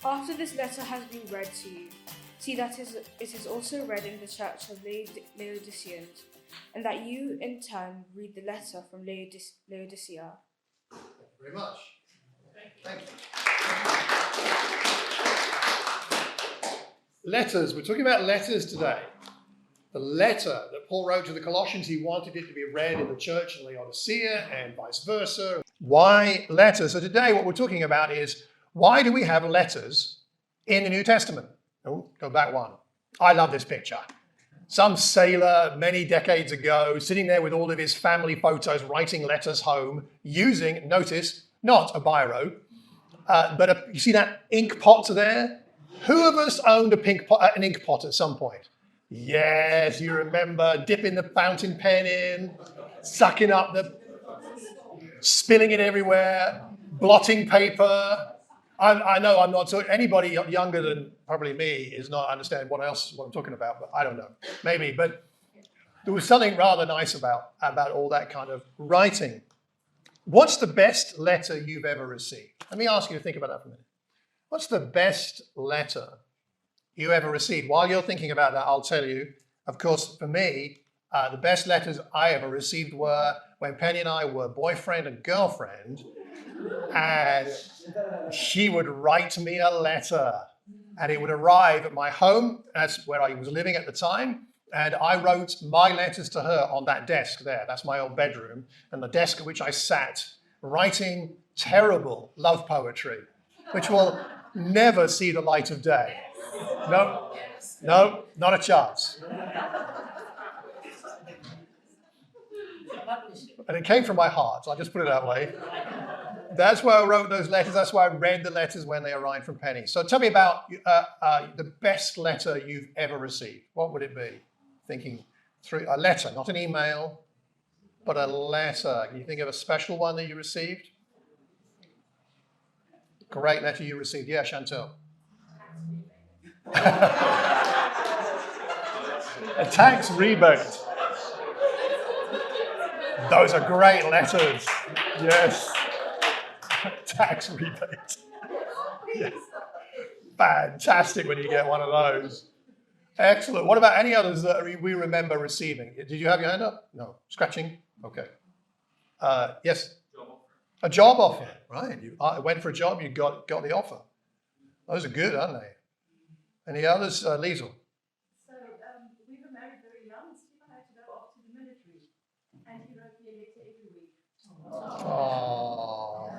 After this letter has been read to you, see that it is also read in the church of Laodiceans, and that you in turn read the letter from Laodicea. Thank you very much. Thank you. Letters. We're talking about letters today. The letter that Paul wrote to the Colossians, he wanted it to be read in the church in Laodicea and vice versa. Why letters? So today what we're talking about is, why do we have letters in the New Testament? Oh, go back one. I love this picture. Some sailor many decades ago sitting there with all of his family photos writing letters home using, notice, not a biro, but you see that ink pot there? Who of us owned an ink pot at some point? Yes, you remember dipping the fountain pen in, sucking up spilling it everywhere, blotting paper. I know I'm not talking, anybody younger than probably me is not understanding what I'm talking about, but I don't know, maybe. But there was something rather nice about all that kind of writing. What's the best letter you've ever received? Let me ask you to think about that for a minute. What's the best letter you ever received? While you're thinking about that, I'll tell you, of course, for me, the best letters I ever received were when Penny and I were boyfriend and girlfriend, and she would write me a letter, and it would arrive at my home. That's where I was living at the time, and I wrote my letters to her on that desk there. That's my old bedroom, and the desk at which I sat, writing terrible love poetry, which will never see the light of day. No, not a chance. And it came from my heart, I'll just put it that way. That's why I wrote those letters. That's why I read the letters when they arrived from Penny. So tell me about the best letter you've ever received. What would it be? Thinking through a letter, not an email, but a letter. Can you think of a special one that you received? Great letter you received. Yeah, Chantal. A tax rebate. Those are great letters. Yes. Tax rebate. Yes. Fantastic when you get one of those. Excellent. What about any others that we remember receiving? Did you have your hand up? No. Scratching? Okay. Yes? A job offer. Right. You went for a job, you got the offer. Those are good, aren't they? Any others? Liesl? So we were married very young. Stephen had to go off to the military, and he wrote me a letter every week. Oh,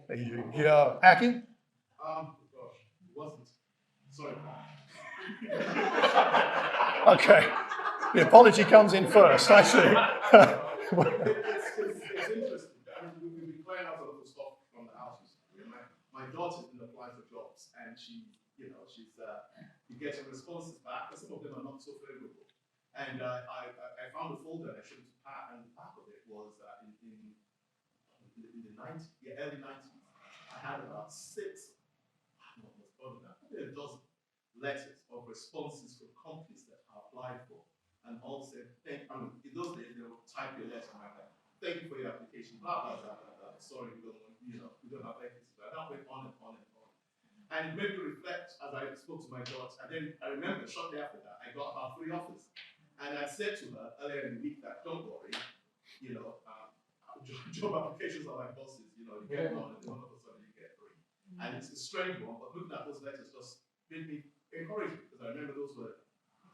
there you go. Akin? Gosh, it wasn't. Sorry. Okay. The apology comes in first, I see. It's interesting. I mean, we've been clearing out a lot of stuff from the house. My daughter's been applying for jobs, and she's getting responses back, and some of them are not so favorable. And I found a folder and I showed it to Pat, and part of it was in the 90s, early 90s. I had about 6, probably a dozen letters of responses from companies that I applied for, and all said, in those days they would type your letter like that. Thank you for your application. Blah blah blah blah blah. Sorry, we don't have vacancies. But that went on and on and on. And it made me reflect as I spoke to my daughter. And then I remember shortly after that, I got about 3 offers. And I said to her earlier in the week that don't worry, job applications are like buses. You get one, and then all of a sudden you get 3. And it's a strange one, but looking at those letters just made me encouraged, because I remember those were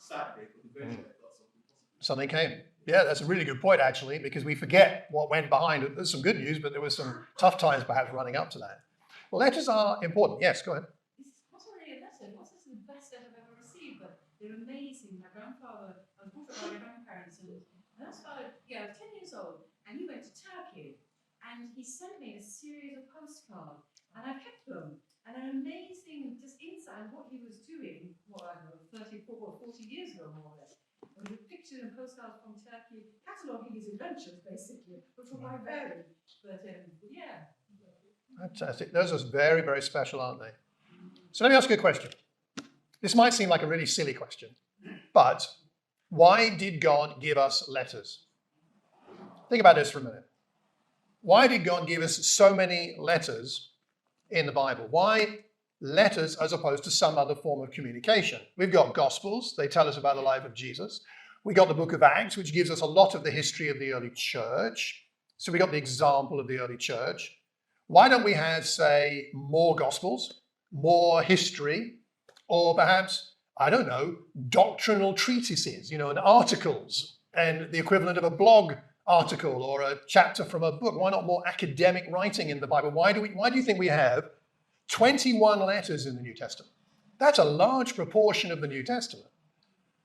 sad days, but eventually I got something positive. Something came. Yeah, that's a really good point, actually, because we forget what went behind it. There's some good news, but there was some tough times perhaps running up to that. Letters are important. Yes, go ahead. It's not only a letter, not just the best letter I've ever received, but they're amazing. My grandfather, I was brought up by my grandparents, and I was 10 years old, and he went to Turkey, and he sent me a series of postcards, and I kept them. And an amazing just insight on what he was doing, 30, 40 years ago, more or less. And with pictures and postcards from Turkey, cataloguing his adventures, basically, which were quite varied. But yeah. Fantastic. Those are very, very special, aren't they? So let me ask you a question. This might seem like a really silly question, but why did God give us letters? Think about this for a minute. Why did God give us so many letters in the Bible? Why letters as opposed to some other form of communication. We've got Gospels, they tell us about the life of Jesus. We got the book of Acts, which gives us a lot of the history of the early church. So we got the example of the early church. Why don't we have, say, more Gospels, more history, or perhaps, I don't know, doctrinal treatises, and articles, and the equivalent of a blog article or a chapter from a book? Why not more academic writing in the Bible? Why do you think we have 21 letters in the New Testament? That's a large proportion of the New Testament.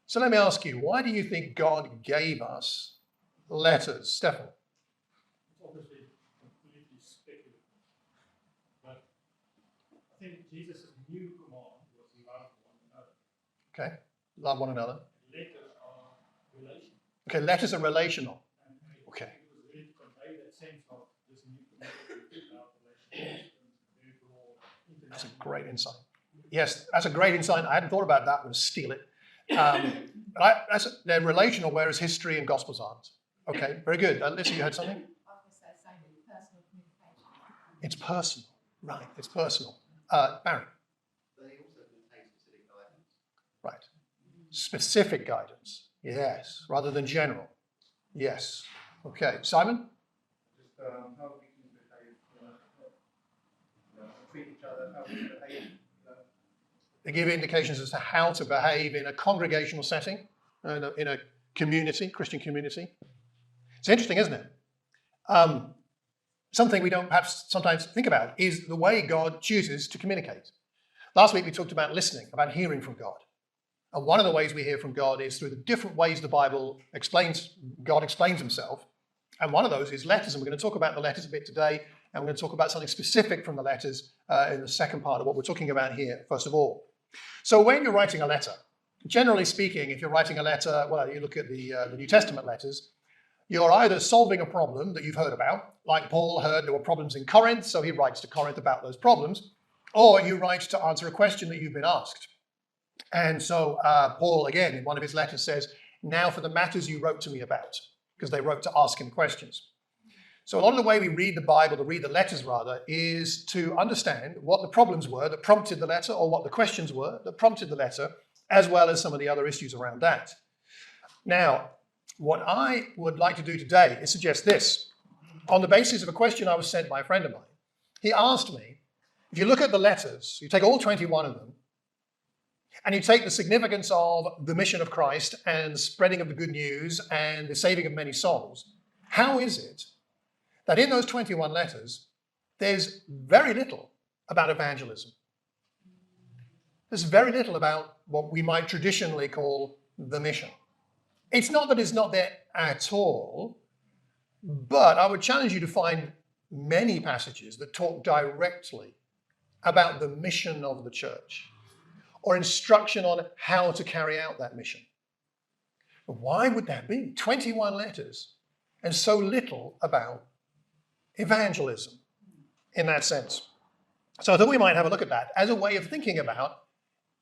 So let me ask you, why do you think God gave us letters? Stefan? It's obviously completely speculative. But I think Jesus' new command was love one another. Okay, love one another. Letters are relational. Okay, letters are relational. And Okay. it was really to convey that sense of this new community about relationships and very broad That's a international. great insight. Yes, that's a great insight. I hadn't thought about that. I'm going to steal it. They're relational, whereas history and Gospels aren't. Okay, very good. Lisa, you had something? I was saying personal communication. It's personal. Right, it's personal. Barry? They also contain specific guidance. Right. Specific guidance. Yes, rather than general. Yes. Okay, Simon? Just how we can behave, treat each other, how we behave. They give indications as to how to behave in a congregational setting, in a community, Christian community. It's interesting, isn't it? Something we don't perhaps sometimes think about is the way God chooses to communicate. Last week we talked about listening, about hearing from God. And one of the ways we hear from God is through the different ways the Bible explains, God explains himself. And one of those is letters. And we're going to talk about the letters a bit today. And we're going to talk about something specific from the letters in the second part of what we're talking about here, first of all. So when you're writing a letter, generally speaking, if you're writing a letter, well, you look at the New Testament letters, you're either solving a problem that you've heard about, like Paul heard there were problems in Corinth, so he writes to Corinth about those problems, or you write to answer a question that you've been asked. And so Paul, again, in one of his letters says, now for the matters you wrote to me about, because they wrote to ask him questions. So a lot of the way we read the Bible, to read the letters rather, is to understand what the problems were that prompted the letter, or what the questions were that prompted the letter, as well as some of the other issues around that. Now, what I would like to do today is suggest this. On the basis of a question I was sent by a friend of mine, he asked me, if you look at the letters, you take all 21 of them, and you take the significance of the mission of Christ and the spreading of the good news and the saving of many souls, how is it that in those 21 letters, there's very little about evangelism? There's very little about what we might traditionally call the mission. It's not that it's not there at all, but I would challenge you to find many passages that talk directly about the mission of the church or instruction on how to carry out that mission. But why would that be? 21 letters and so little about evangelism in that sense. So I thought we might have a look at that as a way of thinking about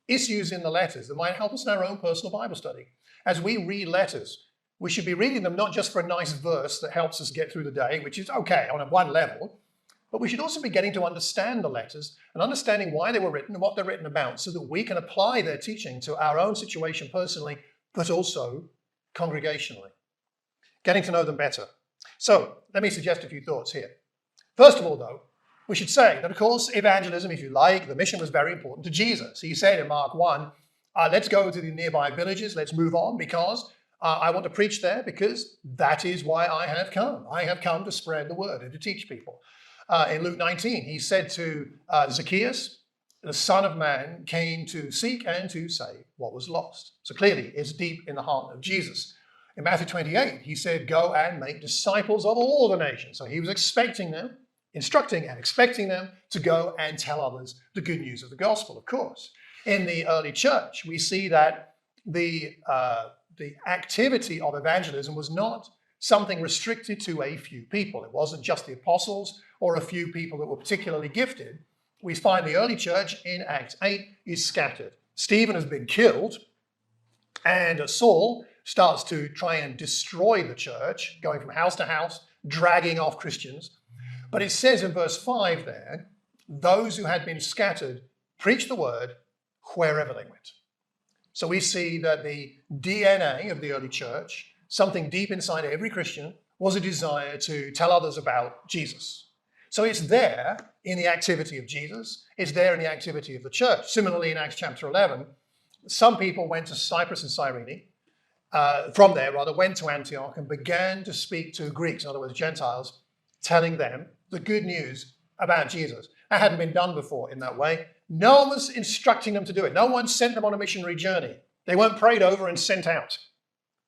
issues in the letters that might help us in our own personal Bible study. As we read letters, we should be reading them not just for a nice verse that helps us get through the day, which is okay on one level, but we should also be getting to understand the letters and understanding why they were written and what they're written about so that we can apply their teaching to our own situation personally, but also congregationally. Getting to know them better. So let me suggest a few thoughts here. First of all, though, we should say that, of course, evangelism, if you like, the mission was very important to Jesus. He said in Mark 1, let's go to the nearby villages, let's move on because I want to preach there because that is why I have come. I have come to spread the word and to teach people. In Luke 19, he said to Zacchaeus, the Son of Man came to seek and to save what was lost. So clearly, it's deep in the heart of Jesus. In Matthew 28, he said, go and make disciples of all the nations. So he was expecting them, instructing and expecting them to go and tell others the good news of the gospel, of course. In the early church, we see that the activity of evangelism was not something restricted to a few people. It wasn't just the apostles or a few people that were particularly gifted. We find the early church in Acts 8 is scattered. Stephen has been killed, and Saul starts to try and destroy the church, going from house to house, dragging off Christians. But it says in verse 5 there, those who had been scattered preach the word wherever they went. So we see that the DNA of the early church, something deep inside every Christian, was a desire to tell others about Jesus. So it's there in the activity of Jesus. It's there in the activity of the church. Similarly, in Acts chapter 11, some people went to Cyprus and Cyrene, from there, went to Antioch and began to speak to Greeks, in other words, Gentiles, telling them the good news about Jesus. That hadn't been done before in that way. No one was instructing them to do it. No one sent them on a missionary journey. They weren't prayed over and sent out.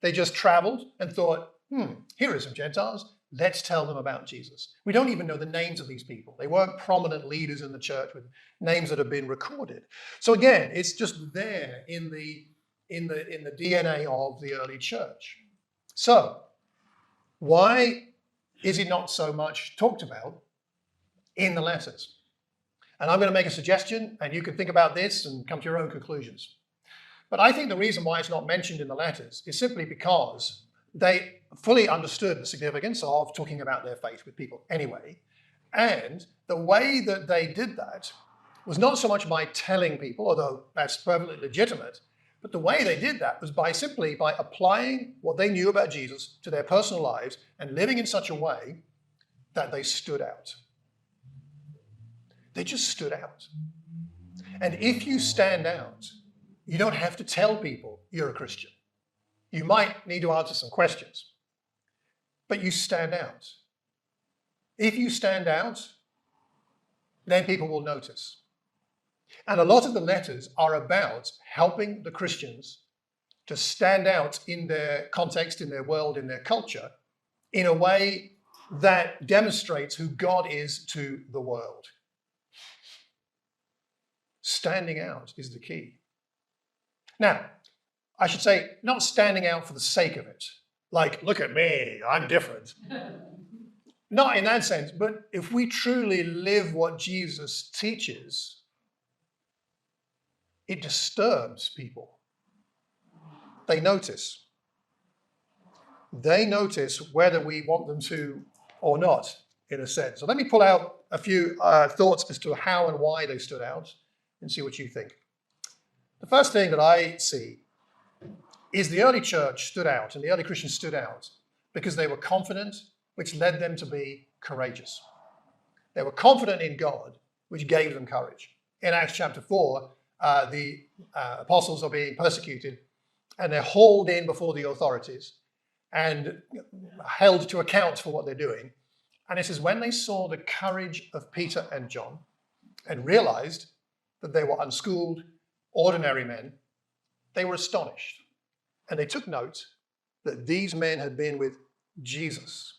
They just traveled and thought, here are some Gentiles. Let's tell them about Jesus. We don't even know the names of these people. They weren't prominent leaders in the church with names that have been recorded. So again, it's just there in the DNA of the early church. So why is it not so much talked about in the letters? And I'm going to make a suggestion, and you can think about this and come to your own conclusions. But I think the reason why it's not mentioned in the letters is simply because they fully understood the significance of talking about their faith with people anyway. And the way that they did that was not so much by telling people, although that's perfectly legitimate, but the way they did that was simply by applying what they knew about Jesus to their personal lives and living in such a way that they stood out. They just stood out. And if you stand out, you don't have to tell people you're a Christian. You might need to answer some questions, but you stand out. If you stand out, then people will notice. And a lot of the letters are about helping the Christians to stand out in their context, in their world, in their culture, in a way that demonstrates who God is to the world. Standing out is the key. Now, I should say, not standing out for the sake of it. Like, look at me, I'm different. Not in that sense, but if we truly live what Jesus teaches, it disturbs people. They notice. They notice whether we want them to or not, in a sense. So let me pull out a few thoughts as to how and why they stood out and see what you think. The first thing that I see is the early church stood out, and the early Christians stood out because they were confident, which led them to be courageous. They were confident in God, which gave them courage. In Acts chapter 4, the apostles are being persecuted, and they're hauled in before the authorities and held to account for what they're doing. And it says, when they saw the courage of Peter and John and realized that they were unschooled, ordinary men, they were astonished. And they took note that these men had been with Jesus.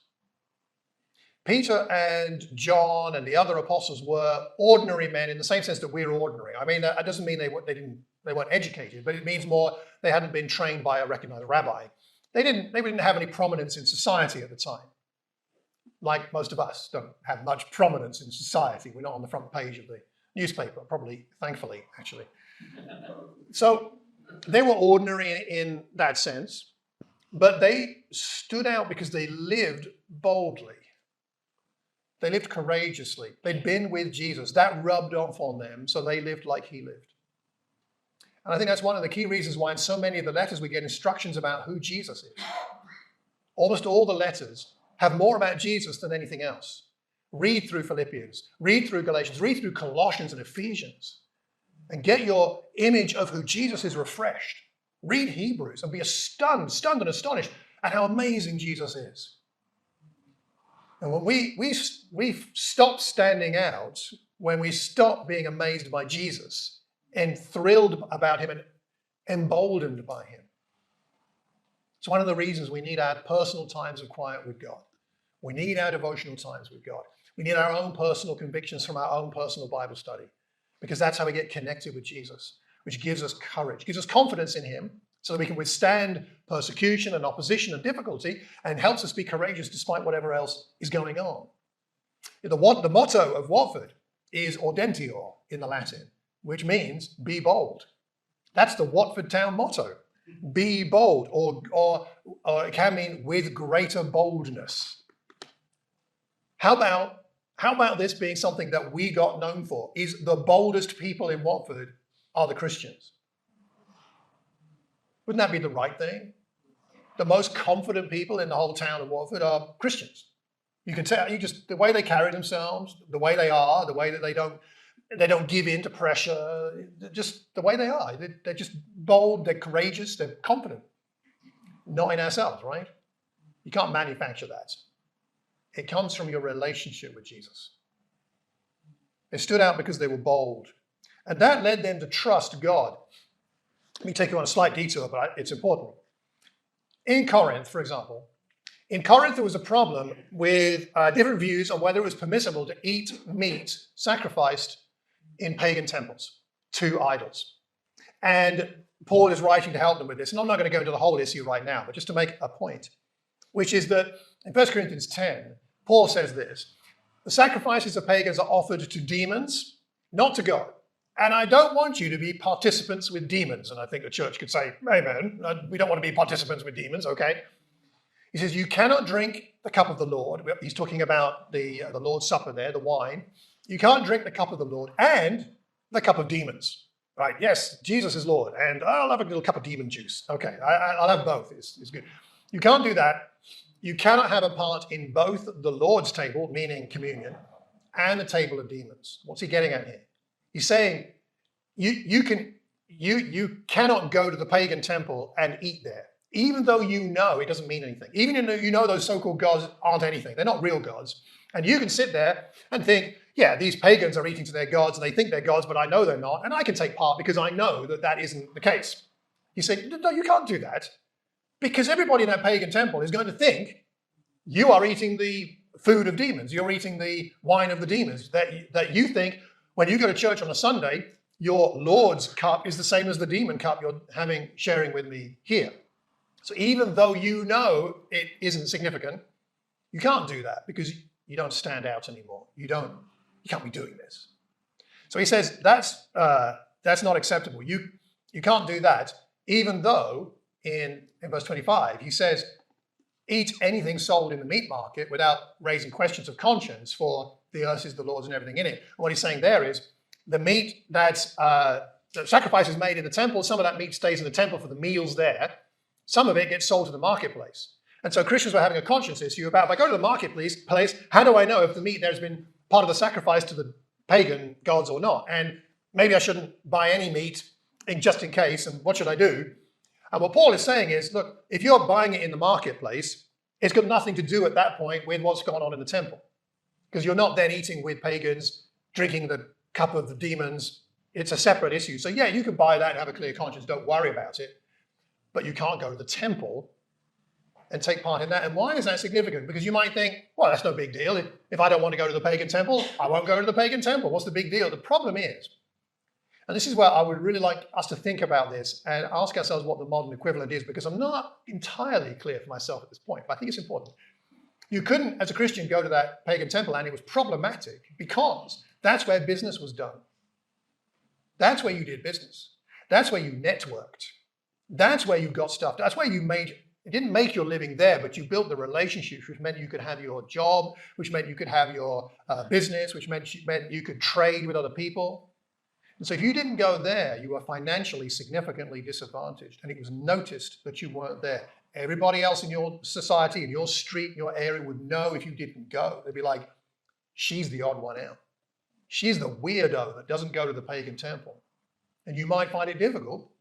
Peter and John and the other apostles were ordinary men in the same sense that we're ordinary. I mean, that doesn't mean they weren't educated, but it means more they hadn't been trained by a recognized rabbi. They didn't have any prominence in society at the time. Like most of us don't have much prominence in society. We're not on the front page of the newspaper, probably, thankfully, actually. So they were ordinary in that sense, but they stood out because they lived boldly. They lived courageously. They'd been with Jesus. That rubbed off on them, so they lived like he lived. And I think that's one of the key reasons why in so many of the letters we get instructions about who Jesus is. Almost all the letters have more about Jesus than anything else. Read through Philippians, read through Galatians, read through Colossians and Ephesians, and get your image of who Jesus is refreshed. Read Hebrews and be stunned and astonished at how amazing Jesus is. And when we stop standing out, when we stop being amazed by Jesus and thrilled about him and emboldened by him. It's one of the reasons we need our personal times of quiet with God. We need our devotional times with God. We need our own personal convictions from our own personal Bible study, because that's how we get connected with Jesus, which gives us courage, gives us confidence in him so that we can withstand persecution and opposition and difficulty, and helps us be courageous despite whatever else is going on. The motto of Watford is Audentior in the Latin, which means be bold. That's the Watford town motto. Be bold, or it can mean with greater boldness. How How about this being something that we got known for? Is the boldest people in Watford are the Christians. Wouldn't that be the right thing? The most confident people in the whole town of Watford are Christians. You can tell, the way they carry themselves, the way they are, the way that they don't give in to pressure, just the way they are. They're just bold, they're courageous, they're confident. Not in ourselves, right? You can't manufacture that. It comes from your relationship with Jesus. They stood out because they were bold. And that led them to trust God. Let me take you on a slight detour, but it's important. In Corinth, for example, there was a problem with different views on whether it was permissible to eat meat sacrificed in pagan temples to idols. And Paul is writing to help them with this. And I'm not going to go into the whole issue right now, but just to make a point, which is that in 1 Corinthians 10, Paul says this: the sacrifices of pagans are offered to demons, not to God. And I don't want you to be participants with demons. And I think the church could say, amen, we don't want to be participants with demons, okay? He says, you cannot drink the cup of the Lord. He's talking about the Lord's Supper there, the wine. You can't drink the cup of the Lord and the cup of demons, right? Yes, Jesus is Lord, and I'll have a little cup of demon juice. Okay, I'll have both. It's good. You can't do that. You cannot have a part in both the Lord's table, meaning communion, and the table of demons. What's he getting at here? He's saying you cannot go to the pagan temple and eat there, even though you know it doesn't mean anything. Even though you know those so-called gods aren't anything. They're not real gods. And you can sit there and think, yeah, these pagans are eating to their gods and they think they're gods, but I know they're not. And I can take part because I know that that isn't the case. You say, no, you can't do that. Because everybody in that pagan temple is going to think you are eating the food of demons. You're eating the wine of the demons. That you think when you go to church on a Sunday, your Lord's cup is the same as the demon cup you're sharing with me here. So even though you know it isn't significant, you can't do that because you don't stand out anymore. You can't be doing this. So he says that's not acceptable. You can't do that, even though in verse 25 he says, eat anything sold in the meat market without raising questions of conscience, for the earth is the Lord's and everything in it. And what he's saying there is the meat that's the sacrifice is made in the temple, some of that meat stays in the temple for the meals there. Some of it gets sold to the marketplace. And so Christians were having a conscience issue about, if I go to the marketplace, how do I know if the meat there has been part of the sacrifice to the pagan gods or not? And maybe I shouldn't buy any meat just in case, and what should I do? And what Paul is saying is, look, if you're buying it in the marketplace, it's got nothing to do at that point with what's going on in the temple. Because you're not then eating with pagans, drinking the cup of the demons. It's a separate issue. So yeah, you can buy that and have a clear conscience. Don't worry about it. But you can't go to the temple and take part in that. And why is that significant? Because you might think, well, that's no big deal. If I don't want to go to the pagan temple, I won't go to the pagan temple. What's the big deal? The problem is, and this is where I would really like us to think about this and ask ourselves what the modern equivalent is, because I'm not entirely clear for myself at this point, but I think it's important. You couldn't, as a Christian, go to that pagan temple, and it was problematic because that's where business was done. That's where you did business. That's where you networked. That's where you got stuff. That's where you didn't make your living there, but you built the relationships, which meant you could have your job, which meant you could have your business, which meant you could trade with other people. And so if you didn't go there, you were financially significantly disadvantaged, and it was noticed that you weren't there. Everybody else in your society, in your street, in your area would know if you didn't go. They'd be like, she's the odd one out. She's the weirdo that doesn't go to the pagan temple. And you might find it difficult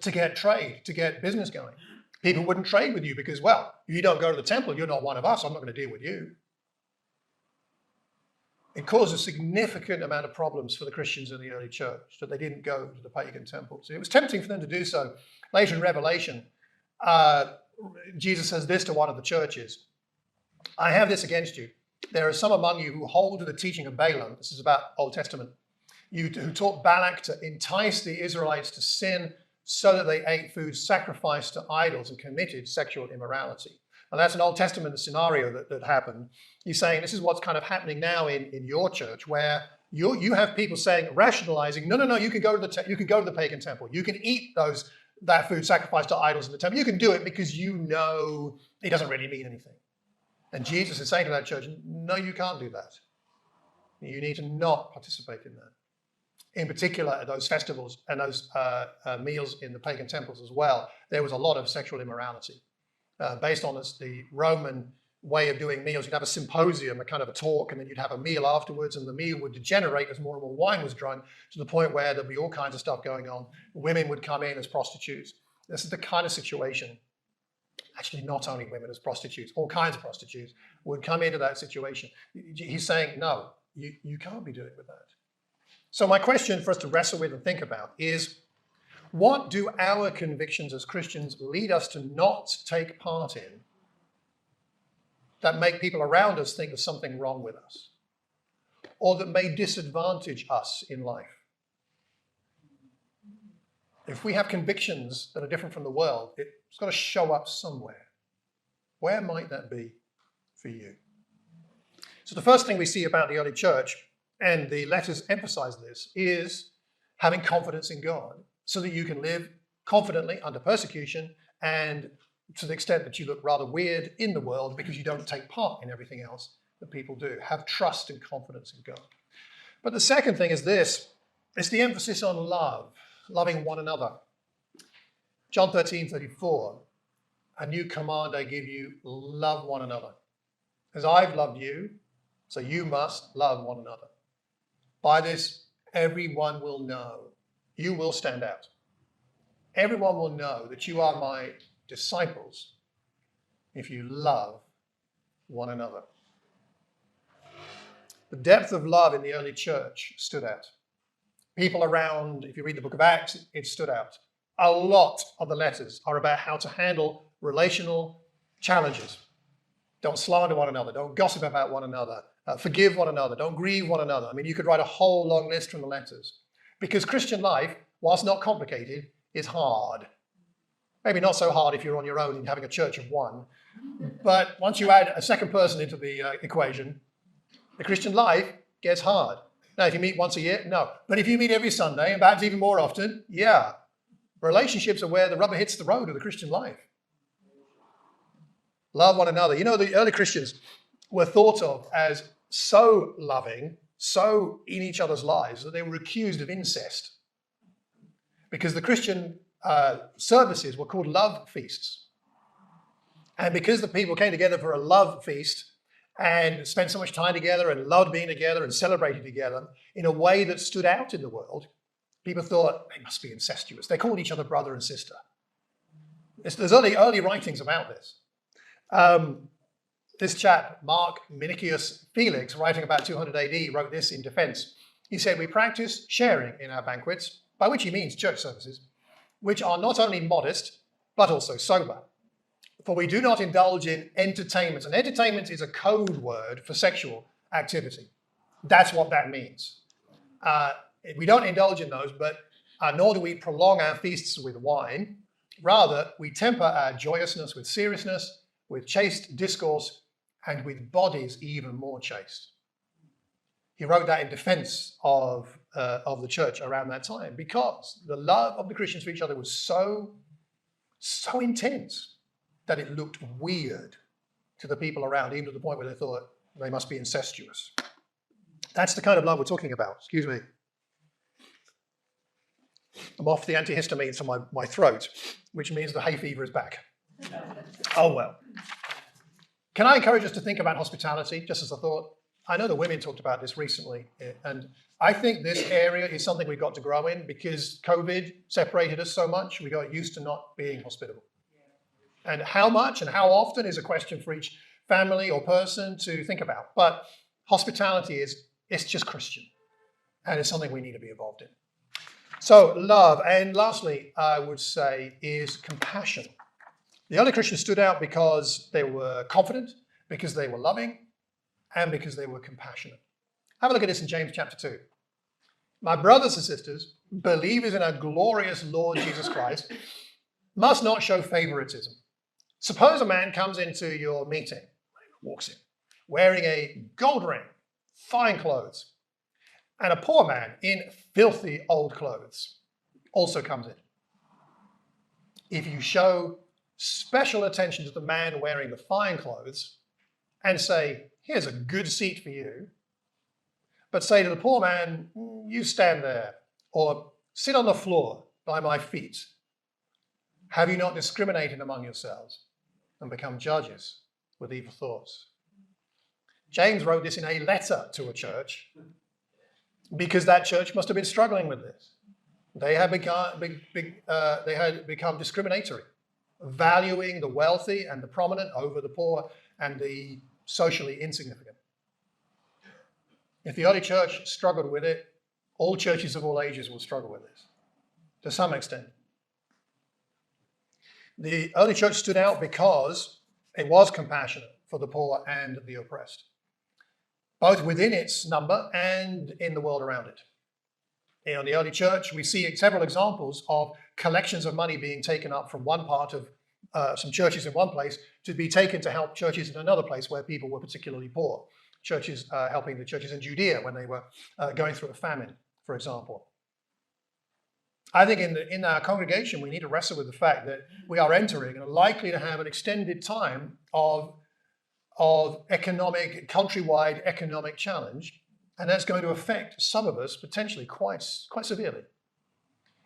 to get trade, to get business going. People wouldn't trade with you because, well, if you don't go to the temple, you're not one of us. I'm not going to deal with you. It caused a significant amount of problems for the Christians in the early church that they didn't go to the pagan temples. It was tempting for them to do so. Later in Revelation, Jesus says this to one of the churches: I have this against you. There are some among you who hold to the teaching of Balaam. This is about Old Testament. Who taught Balak to entice the Israelites to sin so that they ate food sacrificed to idols and committed sexual immorality. And that's an Old Testament scenario that happened. He's saying this is what's kind of happening now in your church, where you have people saying, rationalizing, no, you can go to the pagan temple. You can eat that food sacrificed to idols in the temple. You can do it because you know it doesn't really mean anything. And Jesus is saying to that church, no, you can't do that. You need to not participate in that. In particular, at those festivals and those meals in the pagan temples as well, there was a lot of sexual immorality. Based on the Roman way of doing meals, you'd have a symposium, a kind of a talk, and then you'd have a meal afterwards, and the meal would degenerate as more and more wine was drunk, to the point where there'd be all kinds of stuff going on. Women would come in as prostitutes. This is the kind of situation, actually not only women as prostitutes, all kinds of prostitutes would come into that situation. He's saying, no, you can't be doing with that. So my question for us to wrestle with and think about is, what do our convictions as Christians lead us to not take part in that make people around us think there's something wrong with us, or that may disadvantage us in life? If we have convictions that are different from the world, it's got to show up somewhere. Where might that be for you? So the first thing we see about the early church, and the letters emphasize this, is having confidence in God so that you can live confidently under persecution, and to the extent that you look rather weird in the world because you don't take part in everything else that people do. Have trust and confidence in God. But the second thing is this. It's the emphasis on love, loving one another. John 13:34, a new command I give you, love one another. As I've loved you, so you must love one another. By this, everyone will know. You will stand out. Everyone will know that you are my disciples if you love one another. The depth of love in the early church stood out. People around, if you read the book of Acts, it stood out. A lot of the letters are about how to handle relational challenges. Don't slander one another. Don't gossip about one another. Forgive one another. Don't grieve one another. I mean, you could write a whole long list from the letters. Because Christian life, whilst not complicated, is hard. Maybe not so hard if you're on your own and having a church of one. But once you add a second person into the equation, the Christian life gets hard. Now, if you meet once a year, no. But if you meet every Sunday, and perhaps even more often, yeah. Relationships are where the rubber hits the road of the Christian life. Love one another. You know, the early Christians were thought of as so loving, so in each other's lives, that they were accused of incest. Because the Christian services were called love feasts. And because the people came together for a love feast and spent so much time together and loved being together and celebrating together in a way that stood out in the world, people thought they must be incestuous. They called each other brother and sister. There's early writings about this. This chap, Mark Minicius Felix, writing about 200 AD, wrote this in defense. He said, we practice sharing in our banquets, by which he means church services, which are not only modest, but also sober. For we do not indulge in entertainments. And entertainment is a code word for sexual activity. That's what that means. We don't indulge in those, but nor do we prolong our feasts with wine. Rather, we temper our joyousness with seriousness, with chaste discourse, and with bodies even more chaste. He wrote that in defense of the church around that time, because the love of the Christians for each other was so intense that it looked weird to the people around, even to the point where they thought they must be incestuous. That's the kind of love we're talking about. Excuse me. I'm off the antihistamines from my throat, which means the hay fever is back. Oh, well. Can I encourage us to think about hospitality, just as a thought? I know the women talked about this recently, and I think this area is something we've got to grow in, because COVID separated us so much. We got used to not being hospitable. And how much and how often is a question for each family or person to think about. But hospitality it's just Christian, and it's something we need to be involved in. So love, and lastly, I would say, is compassion. The early Christians stood out because they were confident, because they were loving, and because they were compassionate. Have a look at this in James chapter 2. My brothers and sisters, believers in our glorious Lord Jesus Christ, must not show favoritism. Suppose a man comes into your meeting, walks in, wearing a gold ring, fine clothes, and a poor man in filthy old clothes also comes in. If you show special attention to the man wearing the fine clothes and say, here's a good seat for you, but say to the poor man, you stand there, or sit on the floor by my feet. Have you not discriminated among yourselves and become judges with evil thoughts? James wrote this in a letter to a church because that church must have been struggling with this. They had become discriminatory, valuing the wealthy and the prominent over the poor and the socially insignificant. If the early church struggled with it, all churches of all ages will struggle with this to some extent. The early church stood out because it was compassionate for the poor and the oppressed, both within its number and in the world around it. In the early church, we see several examples of collections of money being taken up from one part of some churches in one place to be taken to help churches in another place where people were particularly poor. Churches helping the churches in Judea when they were going through a famine, for example. I think in our congregation, we need to wrestle with the fact that we are entering and are likely to have an extended time of economic, countrywide economic challenge, and that's going to affect some of us potentially quite severely.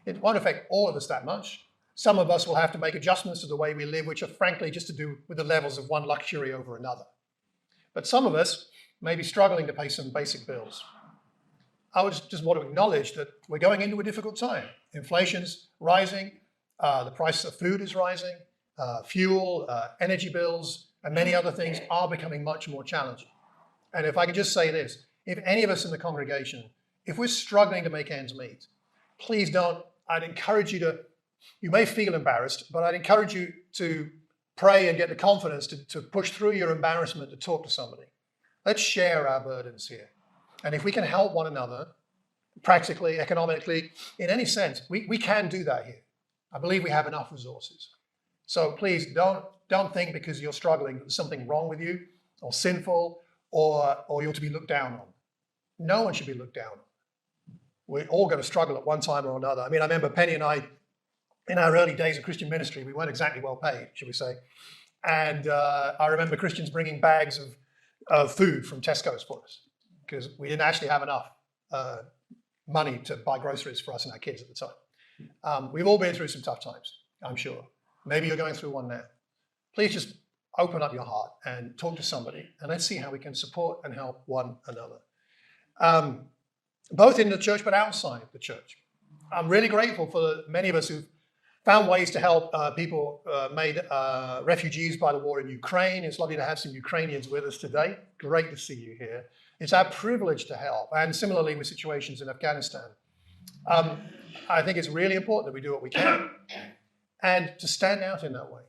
It won't affect all of us that much. Some of us will have to make adjustments to the way we live, which are frankly just to do with the levels of one luxury over another. But some of us may be struggling to pay some basic bills. I just want to acknowledge that we're going into a difficult time. Inflation's rising, the price of food is rising, fuel, energy bills, and many other things are becoming much more challenging. And if I could just say this, if any of us in the congregation, if we're struggling to make ends meet, please don't, I'd encourage you to, you may feel embarrassed, but I'd encourage you to pray and get the confidence to push through your embarrassment to talk to somebody. Let's share our burdens here. And if we can help one another, practically, economically, in any sense, we can do that here. I believe we have enough resources. So please don't think because you're struggling there's something wrong with you or sinful or you're to be looked down on. No one should be looked down on. We're all going to struggle at one time or another. I mean, I remember Penny and I, in our early days of Christian ministry, we weren't exactly well paid, should we say. And I remember Christians bringing bags of food from Tesco's for us because we didn't actually have enough money to buy groceries for us and our kids at the time. We've all been through some tough times, I'm sure. Maybe you're going through one now. Please just open up your heart and talk to somebody, and let's see how we can support and help one another. Both in the church but outside the church. I'm really grateful for many of us who've found ways to help people made refugees by the war in Ukraine. It's lovely to have some Ukrainians with us today. Great to see you here. It's our privilege to help, and similarly with situations in Afghanistan. I think it's really important that we do what we can and to stand out in that way.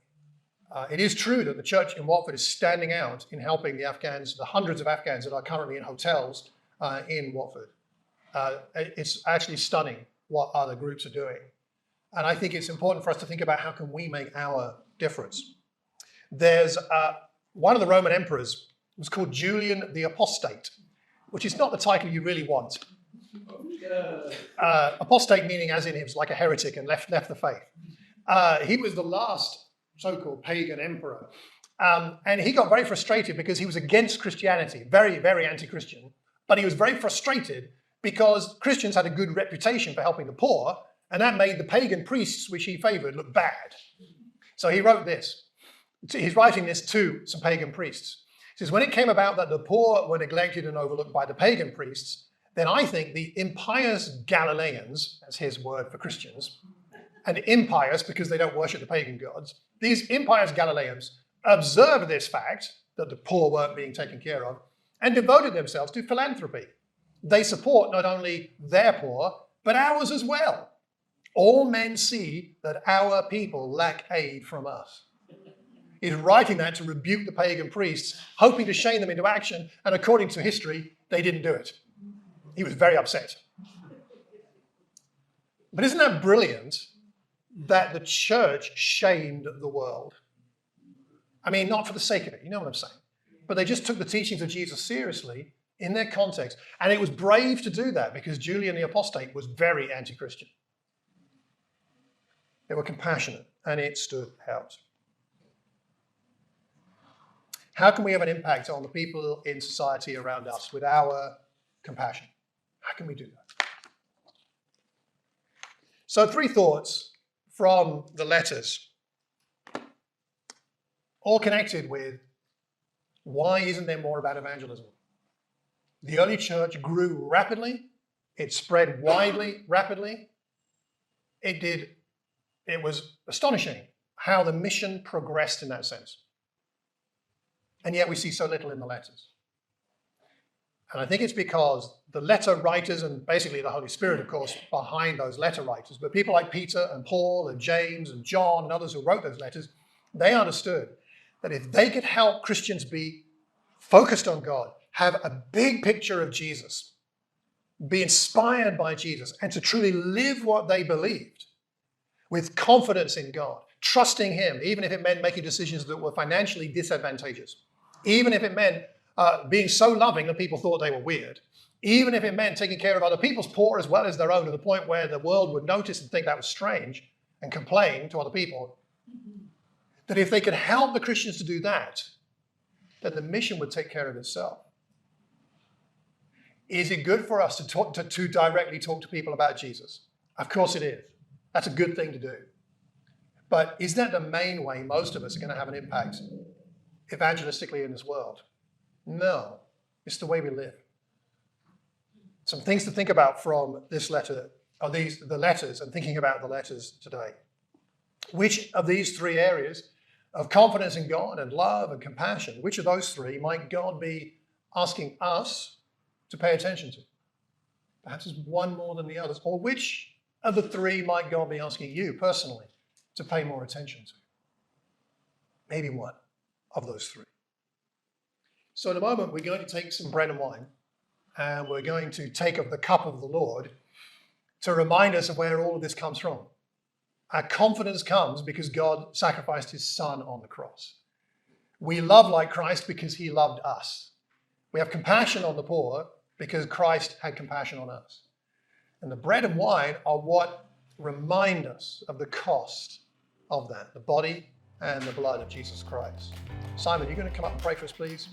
It is true that the church in Watford is standing out in helping the Afghans, the hundreds of Afghans that are currently in hotels in Watford. It's actually stunning what other groups are doing. And I think it's important for us to think about how can we make our difference. There's one of the Roman emperors was called Julian the Apostate, which is not the title you really want. Apostate meaning as in he was like a heretic and left the faith. He was the last so-called pagan emperor. And he got very frustrated because he was against Christianity, very, very anti-Christian. But he was very frustrated because Christians had a good reputation for helping the poor, and that made the pagan priests, which he favored, look bad. So he wrote this. He's writing this to some pagan priests. He says, when it came about that the poor were neglected and overlooked by the pagan priests, then I think the impious Galileans, that's his word for Christians, and impious because they don't worship the pagan gods, these impious Galileans observed this fact, that the poor weren't being taken care of, and devoted themselves to philanthropy. They support not only their poor, but ours as well. All men see that our people lack aid from us. He's writing that to rebuke the pagan priests, hoping to shame them into action, and according to history, they didn't do it. He was very upset. But isn't that brilliant that the church shamed the world? I mean, not for the sake of it, you know what I'm saying? But they just took the teachings of Jesus seriously in their context. And it was brave to do that because Julian the Apostate was very anti-Christian. They were compassionate and it stood out. How can we have an impact on the people in society around us with our compassion. How can we do that? So 3 thoughts from the letters, all connected with why isn't there more about evangelism? The early church grew rapidly. It spread widely, rapidly. It was astonishing how the mission progressed in that sense. And yet we see so little in the letters. And I think it's because the letter writers, and basically the Holy Spirit, of course, behind those letter writers, but people like Peter and Paul and James and John and others who wrote those letters, they understood that if they could help Christians be focused on God, have a big picture of Jesus, be inspired by Jesus, and to truly live what they believed with confidence in God, trusting Him, even if it meant making decisions that were financially disadvantageous, even if it meant being so loving that people thought they were weird, even if it meant taking care of other people's poor as well as their own, to the point where the world would notice and think that was strange and complain to other people, that if they could help the Christians to do that, then the mission would take care of itself. Is it good for us to directly talk to people about Jesus? Of course it is. That's a good thing to do. But is that the main way most of us are going to have an impact evangelistically in this world? No. It's the way we live. Some things to think about from this letter, or the letters, and thinking about the letters today. Which of these 3 areas of confidence in God and love and compassion, which of those 3 might God be asking us to pay attention to? Perhaps there's one more than the others. Or which of the 3 might God be asking you personally to pay more attention to? Maybe one of those 3. So in a moment, we're going to take some bread and wine, and we're going to take of the cup of the Lord to remind us of where all of this comes from. Our confidence comes because God sacrificed His Son on the cross. We love like Christ because He loved us. We have compassion on the poor because Christ had compassion on us. And the bread and wine are what remind us of the cost of that, the body and the blood of Jesus Christ. Simon, you're going to come up and pray for us, please?